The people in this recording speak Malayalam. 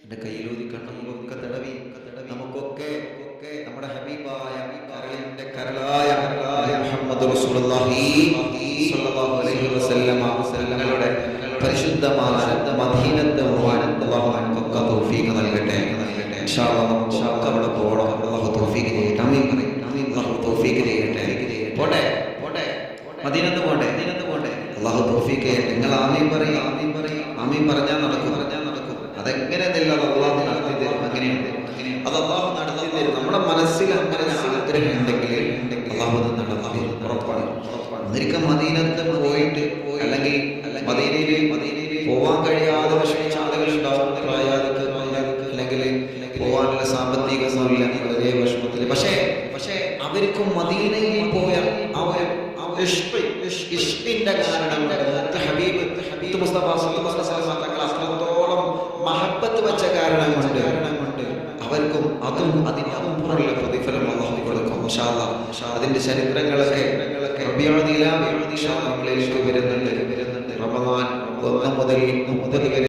എന്റെ കയ്യിലൂതി കണ്ണുകളൊക്കെ തടവി നമുക്കൊക്കെ നമ്മുടെ ഹബീബായ കരളിന്റെ കരളായ മുഹമ്മദ് റസൂലുള്ളാഹി സ്വല്ലല്ലാഹു അലൈഹി വസല്ലമ തങ്ങളുടെ പരിശുദ്ധമായ മദീനത്തെ അല്ലാഹു നമുക്കൊക്കെ തൗഫീഖ് നൽകട്ടെ. ഇൻഷാ അല്ലാഹ് നമുക്ക് അവിടെ പോകണം. അല്ലാഹു തൗഫീഖ് ചെയ്യട്ടെ. ആമീൻ പറയും. അല്ലാഹു തൗഫീഖ് ചെയ്യട്ടെ. പോട്ടെ മദീനത്ത് പോട്ടെ. അല്ലാഹു തൗഫീഖ് ചെയ്യട്ടെ. നിങ്ങൾ ആമീൻ പറയും. ആമീൻ പറഞ്ഞാൽ നടക്കും. അതെങ്ങനെയെന്നില്ല അള്ളാഹു നടത്തി തരും. അങ്ങനെയുണ്ട്. അത് അള്ളാഹു നടത്തി തരും. നമ്മുടെ മനസ്സിൽ അങ്ങനെ ആഗ്രഹം ഉണ്ടെങ്കിൽ അള്ളാഹു അത് നടത്തി തരും. ഉറപ്പാണ്. ഒരിക്കൽ മദീനത്ത് പോയിട്ട് അല്ലെങ്കിൽ മദീനയിൽ പോവാൻ കഴിയാതെ വിഷമിച്ച ആളുകളുണ്ടാവും. അല്ലെങ്കിൽ പോവാനുള്ള സാമ്പത്തികമില്ല, വളരെ വിഷമത്തിൽ. പക്ഷേ അവർക്കും മദീനയിൽ പോയ ആ ഒരു ഇഷ്കിന്റെ കാരണം ഹബീബ് മുസ്തഫ തങ്ങൾ അത്രത്തോളം മഹബത്ത് വെച്ച കാരണം കൊണ്ട് അവർക്കും അതും അതിന്റെ അപ്പുറമുള്ള പ്രതിഫലം അല്ലാഹു കൊടുക്കും. ഇൻഷാ അല്ലാഹ് അതിന്റെ ചരിത്രങ്ങളൊക്കെ റബീഉൽ അവ്വലിലേക്ക് വരുന്നുണ്ട്. റമദാൻ 1 മുതൽ 30 വരെ